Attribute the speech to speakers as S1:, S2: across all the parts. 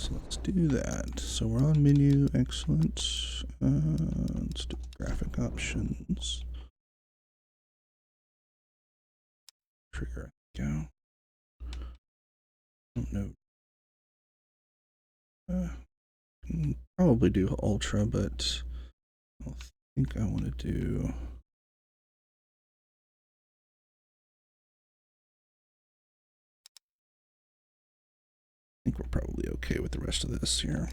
S1: so let's do that. So we're on menu, excellent. Let's do graphic options. Trigger, go. Don't know. Can probably do ultra, but I think I want to do. I think we're probably okay with the rest of this here.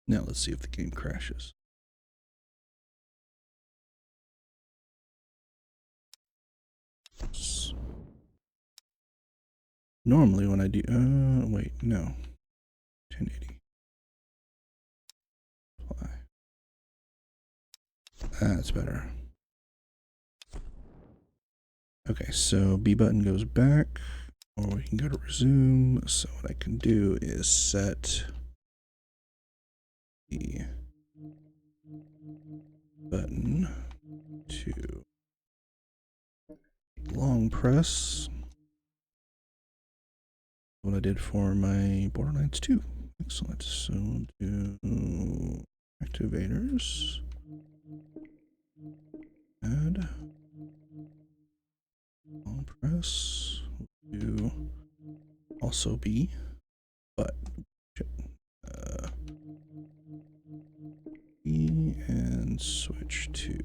S1: Now let's see if the game crashes. Normally when I do, wait, no. 1080. Apply. That's better. Okay, so B button goes back, or we can go to resume. So what I can do is set the button to long press. What I did for my Borderlands 2. Excellent. So we'll do activators. Add. Long press. We'll do also B. But B and switch to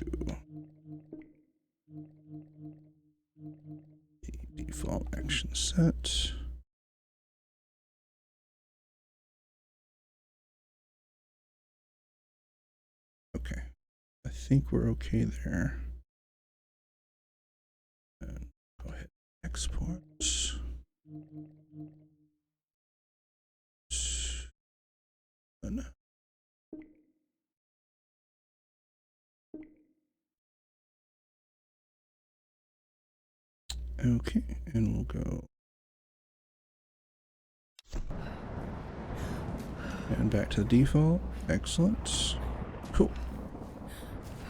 S1: the default action set. Okay, I think we're okay there. And go ahead, export. Done. Okay, and we'll go and back to the default. Excellent. Cool.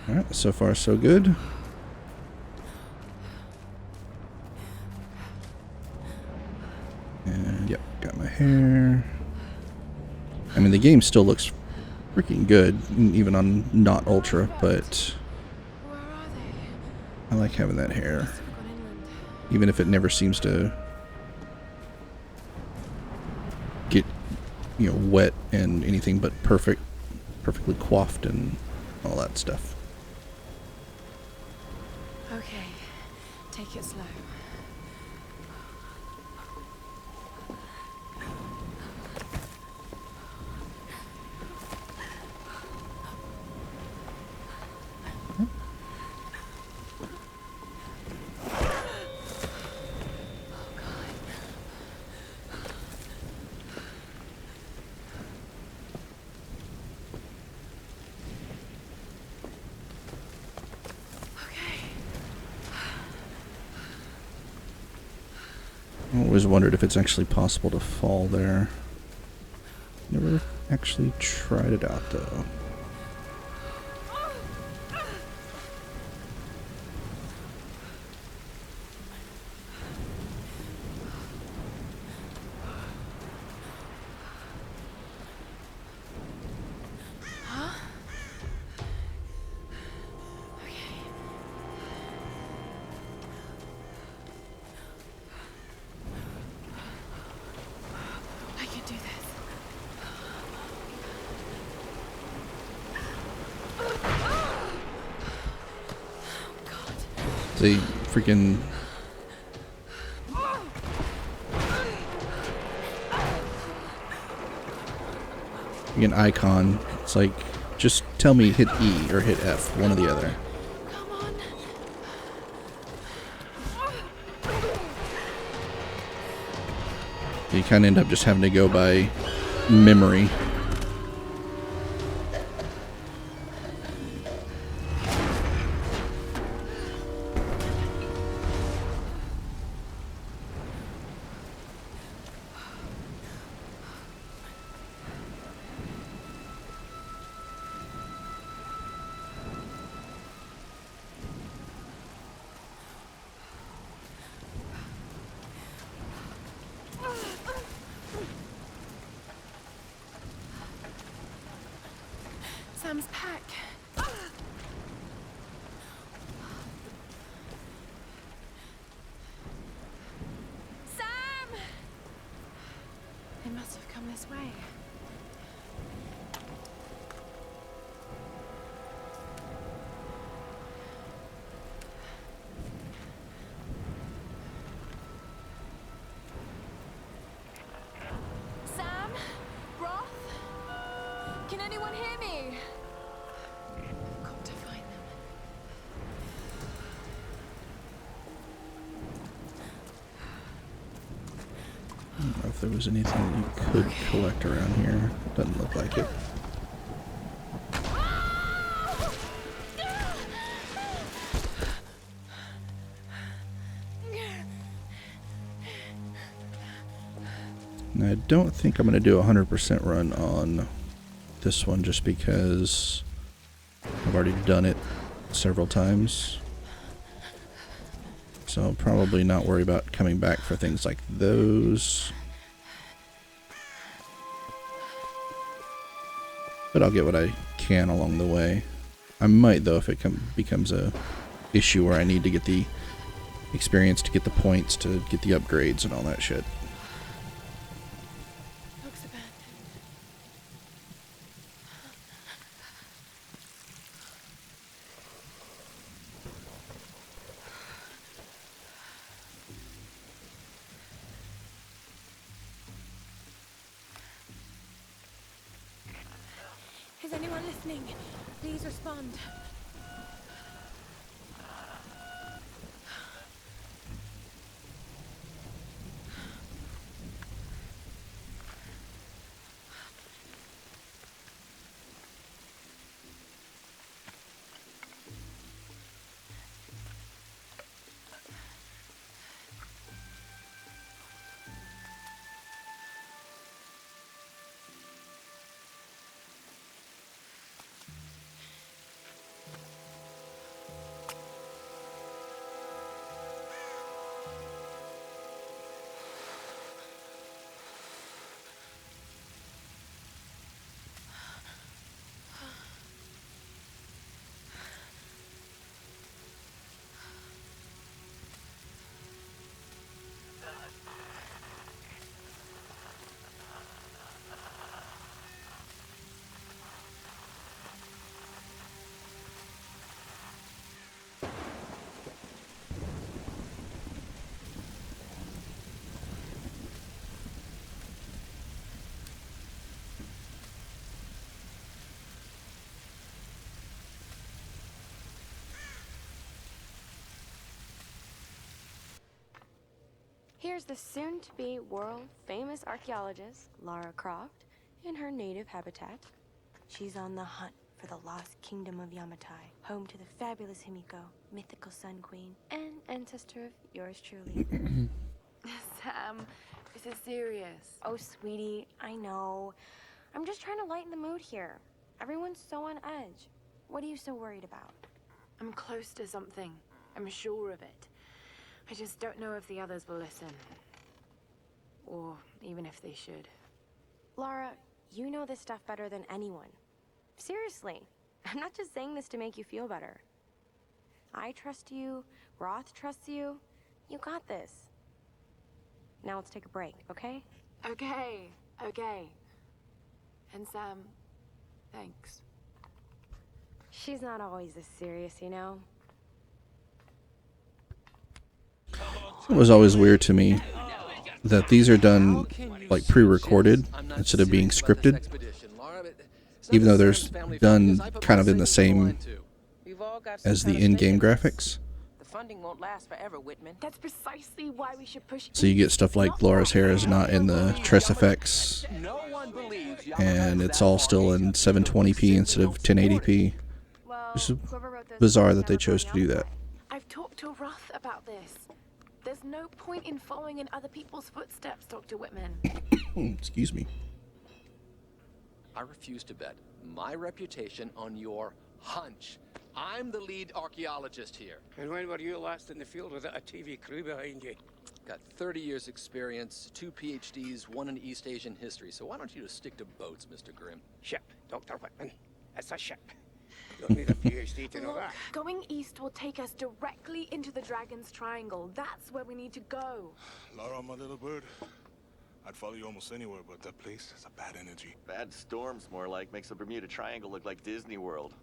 S1: All right, so far so good. And yep, got my hair. I mean, the game still looks freaking good, even on not ultra, but I like having that hair, even if it never seems to get, you know, wet and anything but perfectly coiffed and all that stuff.
S2: Okay, take it slow.
S1: I always wondered if it's actually possible to fall there. Never actually tried it out though. The freaking an icon. It's like, just tell me hit E or hit F, one or the other.
S2: Come on.
S1: You kind of end up just having to go by memory.
S2: Sam's pack. Sam! They must have come this way. Sam? Roth? Can anyone hear me? Got to find them.
S1: I don't know if there was anything that you could collect around here. Doesn't look like it. And I don't think I'm going to do a 100% run on this one just because I've already done it several times. So I'll probably not worry about coming back for things like those. But I'll get what I can along the way. I might, though, if it becomes a issue where I need to get the experience to get the points to get the upgrades and all that shit.
S2: Looks abandoned. Is anyone listening? Please respond. Here's the soon-to-be world-famous archaeologist, Lara Croft, in her native habitat. She's on the hunt for the lost kingdom of Yamatai, home to the fabulous Himiko, mythical Sun Queen, and ancestor of yours truly.
S3: Sam, this is serious.
S2: Oh, sweetie, I know. I'm just trying to lighten the mood here. Everyone's so on edge. What are you so worried about?
S3: I'm close to something. I'm sure of it. I just don't know if the others will listen. Or even if they should.
S2: Lara, you know this stuff better than anyone. Seriously, I'm not just saying this to make you feel better. I trust you, Roth trusts you. You got this. Now let's take a break, okay?
S3: Okay. And Sam, thanks.
S2: She's not always this serious, you know?
S1: It was always weird to me that these are done like pre-recorded instead of being scripted, even though they're done kind of in the same as the in-game graphics.
S4: The funding won't last forever, Whitman.
S3: That's precisely why we should push.
S1: So you get stuff like Laura's hair is not in the Tress effects, and it's all still in 720p instead of 1080p. It's bizarre that they chose to do that.
S3: I've talked to Roth about this. There's no point in following in other people's footsteps, Dr. Whitman.
S1: Excuse me.
S5: I refuse to bet my reputation on your hunch. I'm the lead archaeologist here.
S6: And when were you last in the field without a TV crew behind you?
S5: Got 30 years experience, 2 PhDs, 1 in East Asian history, so why don't you just stick to boats, Mr. Grimm?
S6: Ship, Dr. Whitman. It's a ship. Don't need a PhD to know
S3: Look,
S6: that.
S3: going east will take us directly into the Dragon's Triangle. That's where we need to go.
S7: Lara, my little bird. I'd follow you almost anywhere, but that place has a bad energy.
S8: Bad storms, more like, makes the Bermuda Triangle look like Disney World.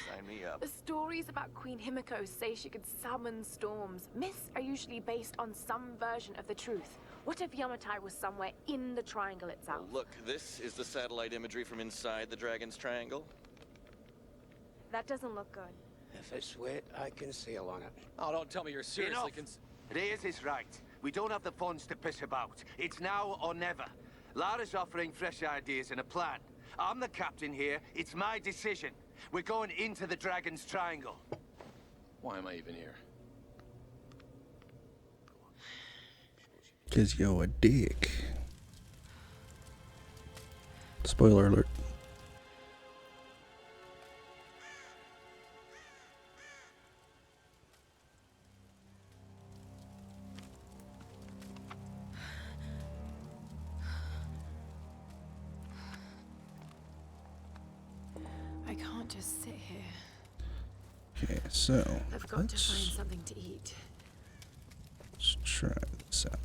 S8: Sign me up.
S3: The stories about Queen Himiko say she could summon storms. Myths are usually based on some version of the truth. What if Yamatai was somewhere in the triangle itself?
S8: Look, this is the satellite imagery from inside the Dragon's Triangle.
S2: That doesn't look good.
S6: If it's wet, I can sail on it.
S5: Oh, don't tell me you're seriously
S9: Reyes is right. We don't have the funds to piss about. It's now or never. Lara's offering fresh ideas and a plan. I'm the captain here. It's my decision. We're going into the Dragon's Triangle.
S5: Why am I even here?
S1: Cause you're a dick. Spoiler alert.
S3: I can't just sit here.
S1: Okay, so
S3: I've got to find
S1: let's
S3: something to eat.
S1: try this out.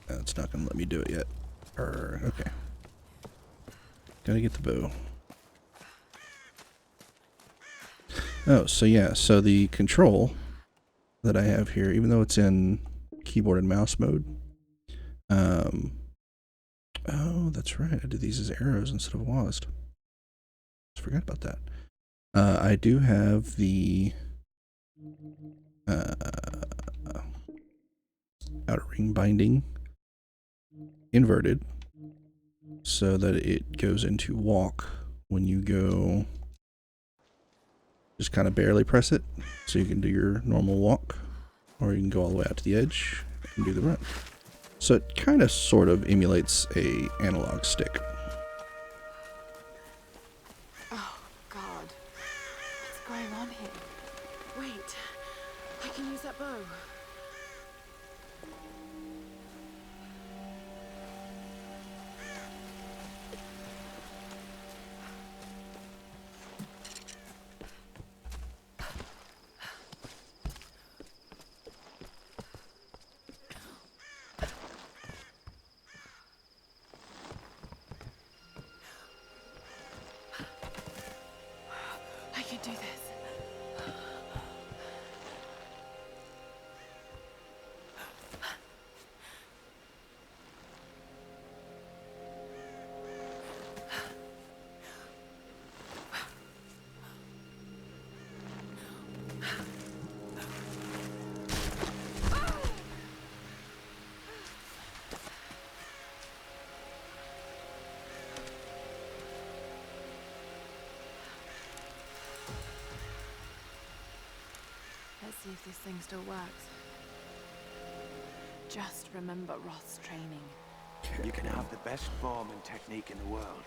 S1: It's not gonna let me do it yet. Okay. Gotta get the bow. Oh, so yeah, so the control that I have here, even though it's in keyboard and mouse mode, oh, that's right, I did these as arrows instead of WASD. Just forgot about that. I do have the outer ring binding inverted so that it goes into walk when you go, just kind of barely press it, so you can do your normal walk, or you can go all the way out to the edge and do the run. So it kind of sort of emulates a analog stick.
S3: Oh, God. What's going on here? Wait. I can use that bow. I can do this. Let's see if this thing still works. Just remember Roth's training.
S9: You can have the best form and technique in the world,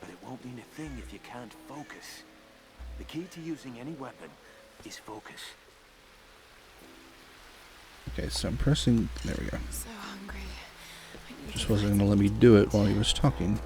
S9: but it won't mean a thing if you can't focus. The key to using any weapon is focus.
S1: Okay, so I'm pressing, there we go.
S3: I'm so hungry. I need
S1: Just
S3: to
S1: wasn't
S3: find
S1: gonna let me
S3: something
S1: do
S3: to
S1: it while he was talking.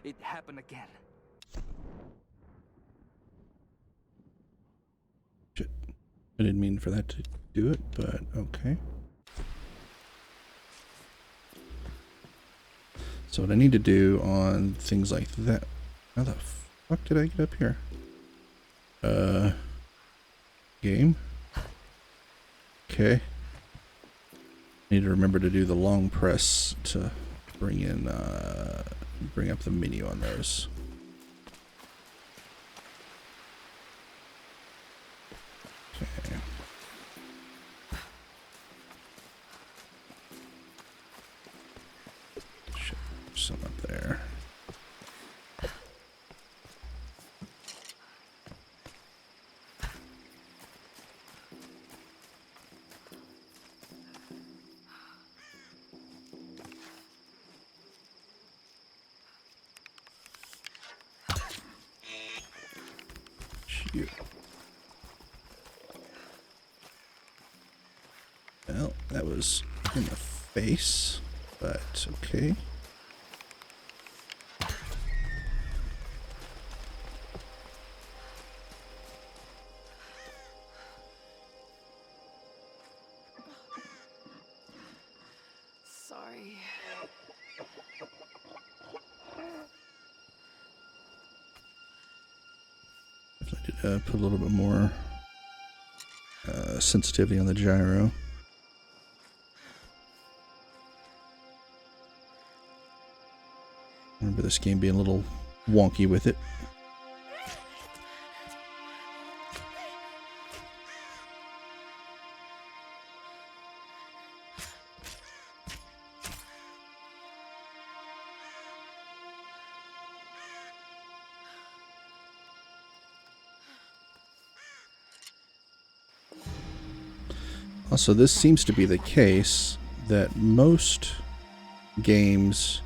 S9: It happened again.
S1: Shit. I didn't mean for that to do it, but okay. So what I need to do on things like that. How the fuck did I get up here? Game? Okay. Need to remember to do the long press to bring in, bring up the menu on those. Okay. Shit. there. Shoot. Well, that was in the face, but okay.
S3: Sorry.
S1: Definitely did put a little bit more sensitivity on the gyro. I remember this game being a little wonky with it. Also, this seems to be the case that most games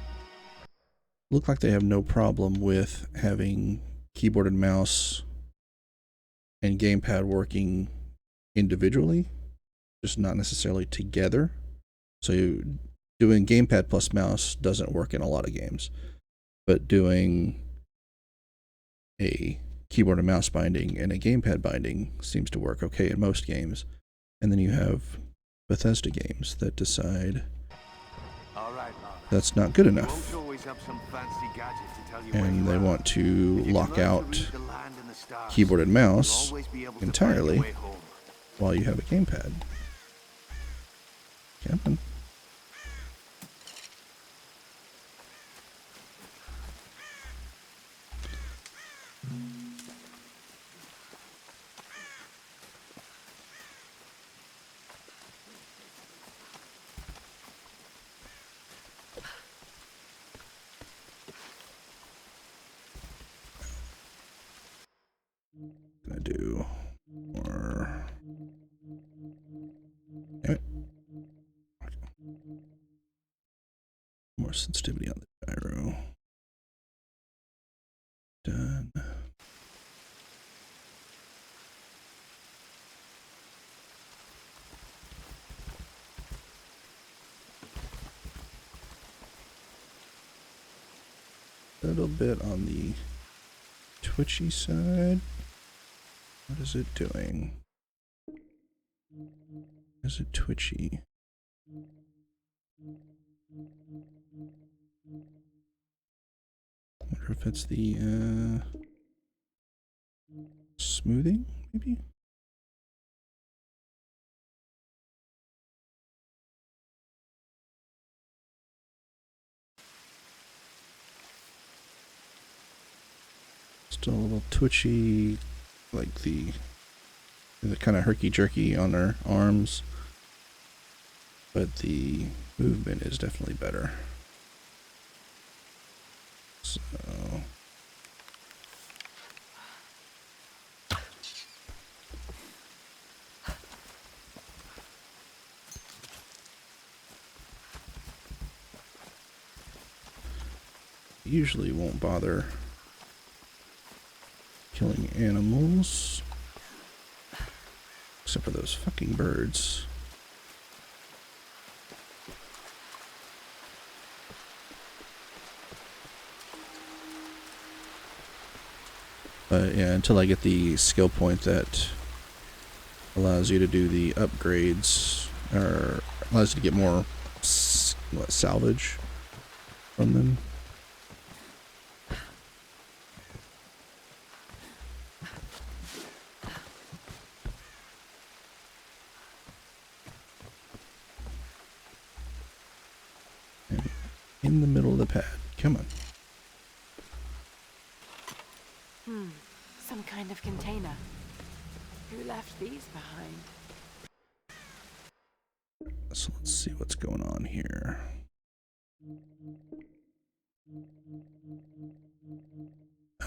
S1: look like they have no problem with having keyboard and mouse and gamepad working individually, just not necessarily together. So doing gamepad plus mouse doesn't work in a lot of games, but doing a keyboard and mouse binding and a gamepad binding seems to work okay in most games. And then you have Bethesda games that decide that's not good enough, and they want to lock out keyboard and mouse entirely while you have a gamepad. Come on. Gonna do more. Damn it. More sensitivity on the gyro. Done. A little bit on the twitchy side. What is it doing? Is it twitchy? I wonder if it's the smoothing, maybe? Still a little twitchy, like the kind of herky-jerky on their arms, but the movement is definitely better. So usually won't bother killing animals, except for those fucking birds. But yeah, until I get the skill point that allows you to do the upgrades, or allows you to get more salvage from them. In the middle of the pad. Come on.
S3: Some kind of container. Who left these behind?
S1: So let's see what's going on here.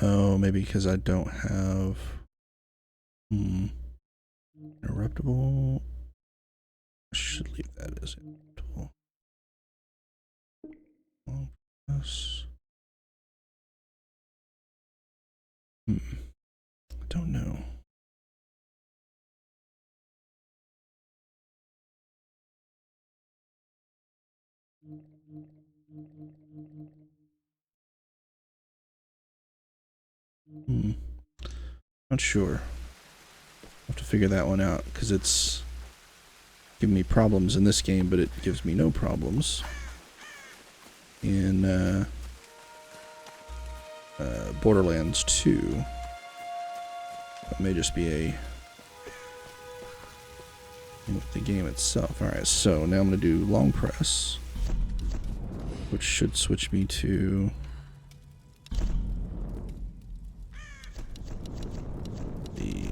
S1: Oh, maybe because I don't have interruptible. I should leave that as interruptible. Yes. I don't know. Not sure. I'll have to figure that one out because it's giving me problems in this game, but it gives me no problems in Borderlands 2. It may just be a thing with the game itself. Alright, so now I'm going to do long press, which should switch me to the...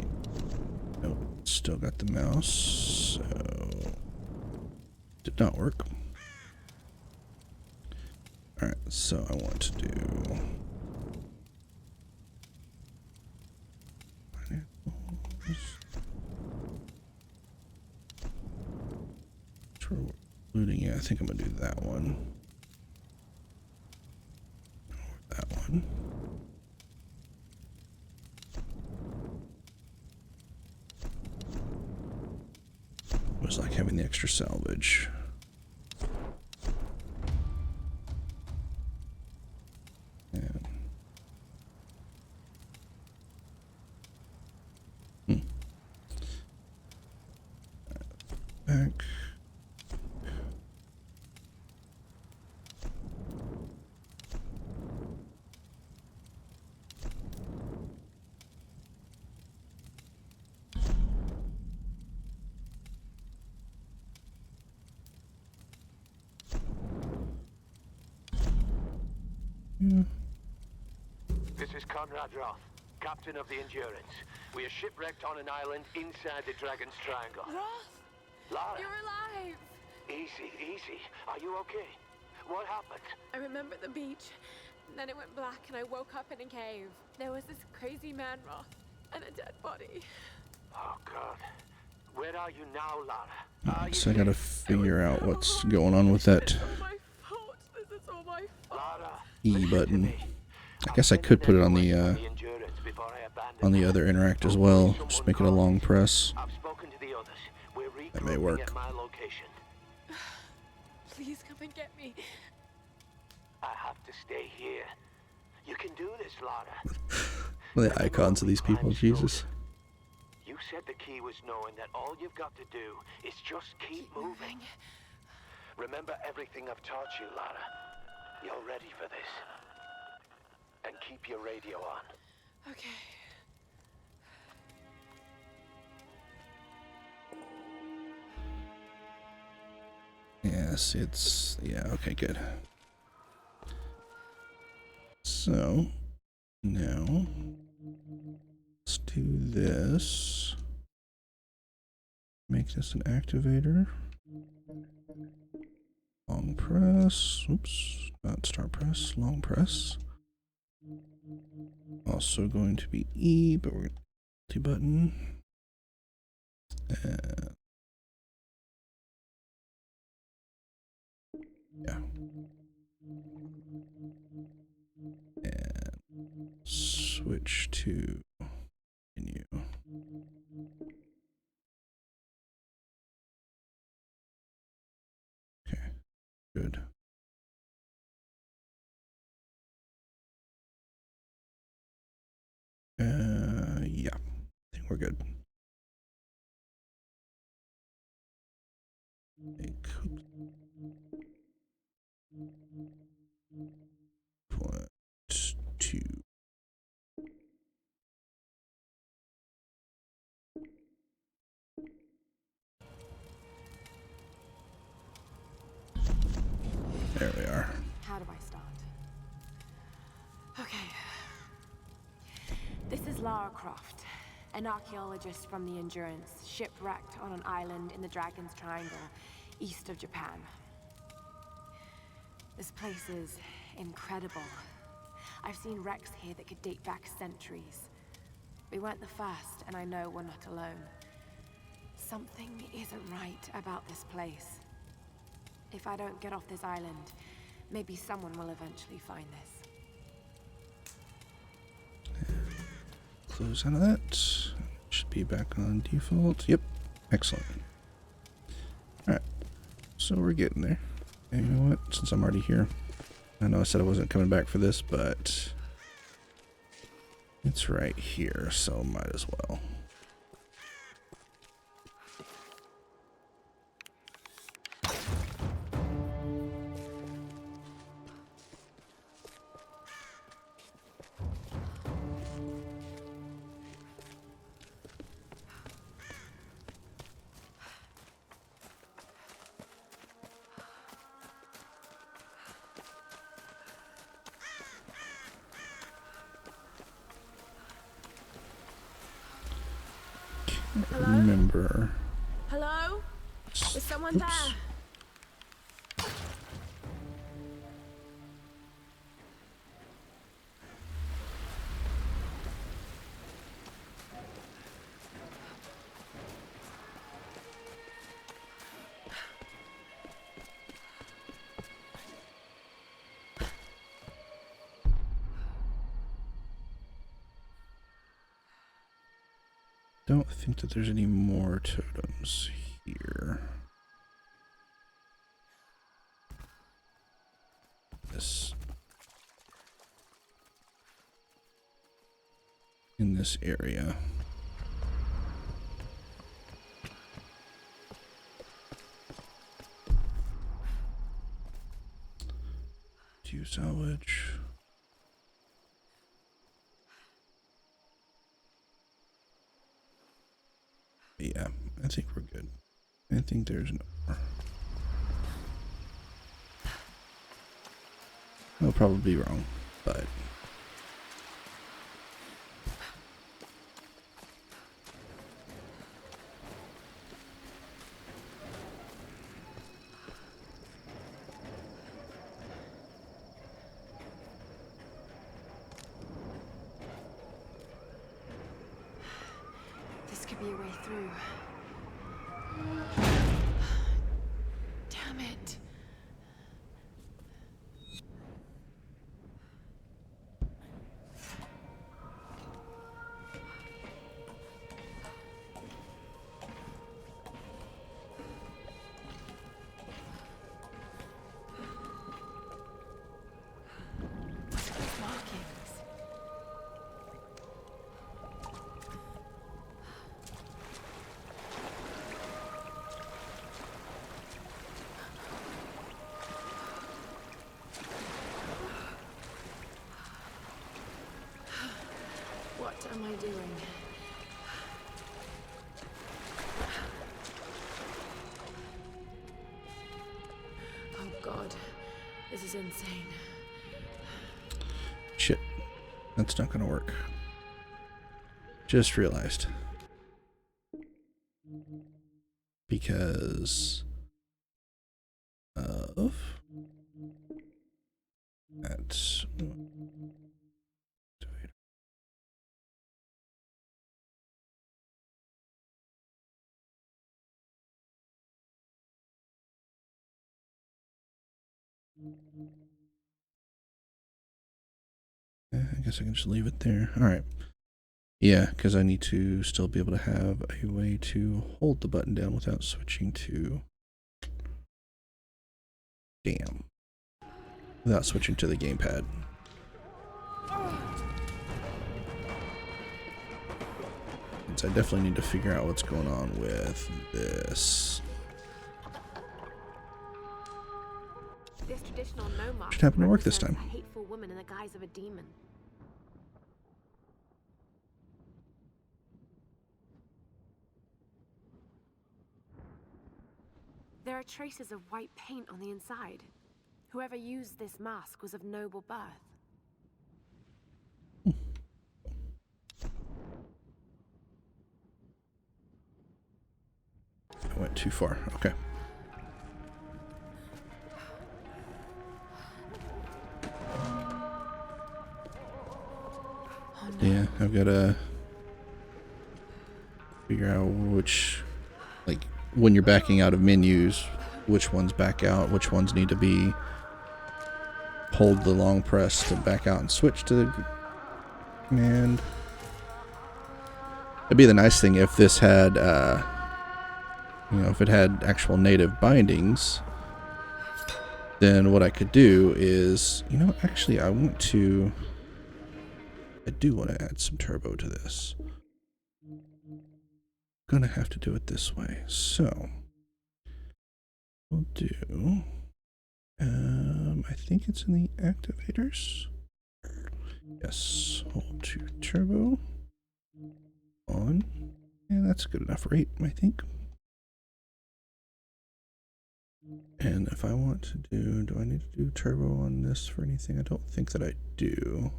S1: Nope, still got the mouse, so... Did not work. Alright, so I want to do... Yeah, I think I'm gonna do that one. That one. It was like having the extra salvage. And back.
S9: This is Conrad Roth, captain of the Endurance. We are shipwrecked on an island inside the Dragon's Triangle.
S3: Roth,
S9: Lara,
S3: you're alive.
S9: easy, easy. Are you okay? What happened?
S3: I remember the beach. Then it went black and I woke up in a cave. There was this crazy man, Roth, and a dead body.
S9: Oh, God. Where are you now, Lara?
S1: So I gotta figure out what's going on with that
S3: It's all my fault. This is all my fault.
S9: Lara,
S1: E button. I guess I could put it on the other interact as well. Just make it a long press.
S9: I've spoken to the others. We're
S1: That may
S9: regrouping
S1: work.
S9: at my location.
S3: Please come and get me.
S9: I have to stay here. You can do this, Lara.
S1: The icons of these people, Jesus.
S9: You said the key was knowing that all you've got to do is just keep moving. Remember everything I've taught you, Lara. You're ready for this. And keep your radio on.
S3: Okay.
S1: Yes, it's... Yeah, okay, good. So, now, let's do this. Make this an activator. Long press. Oops, not start press, long press. Also going to be E, but we're going to button. And yeah. And switch to menu. Okay, good. Yeah, I think we're good. Point two. There we are.
S2: How do I start?
S3: Okay.
S2: This is Lara Croft, an archaeologist from the Endurance, shipwrecked on an island in the Dragon's Triangle, east of Japan. This place is
S3: incredible. I've seen wrecks here that could date back centuries. We weren't the first, and I know we're not alone. Something isn't right about this place. If I don't get off this island, maybe someone will eventually find this.
S1: Close out of that. Should be back on default. Yep. Excellent. Alright. So we're getting there. And you know what? Since I'm already here, I know I said I wasn't coming back for this, but it's right here, so might as well. Remember.
S3: Hello? Is someone there?
S1: Don't think that there's any more totems here. In this area. Do salvage. Yeah, I think we're good. I think there's no more. I'll probably be wrong, but
S3: This could be a way through. Damn it. What are those markings? What am I doing? Oh God, this is insane.
S1: shit. That's not gonna work. Just realized. Because of that. I guess I can just leave it there. Alright. Yeah, because I need to still be able to have a way to hold the button down without switching to... Damn. Without switching to the gamepad. So I definitely need to figure out what's going on with this.
S3: This traditional no mask
S1: Should happen to work this
S3: represents
S1: time.
S3: a hateful woman in the guise of a demon. There are traces of white paint on the inside. Whoever used this mask was of noble birth.
S1: I went too far. Okay. Yeah, I've got to figure out which, like, when you're backing out of menus, which ones back out, which ones need to be hold the long press to back out and switch to the command. It'd be the nice thing if this had, you know, if it had actual native bindings, then what I could do is, you know, actually I do want to add some turbo to this. Gonna have to do it this way. So we'll do, I think it's in the activators. Yes, hold to turbo on, and that's a good enough rate, I think. And if I want to do I need to do turbo on this for anything? I don't think that I do.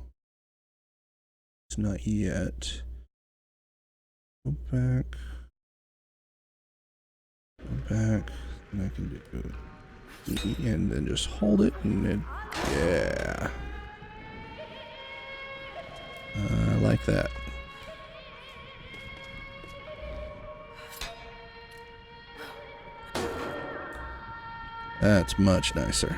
S1: It's not yet. Go back, and I can do E and then just hold it, and it, yeah. I like that. That's much nicer.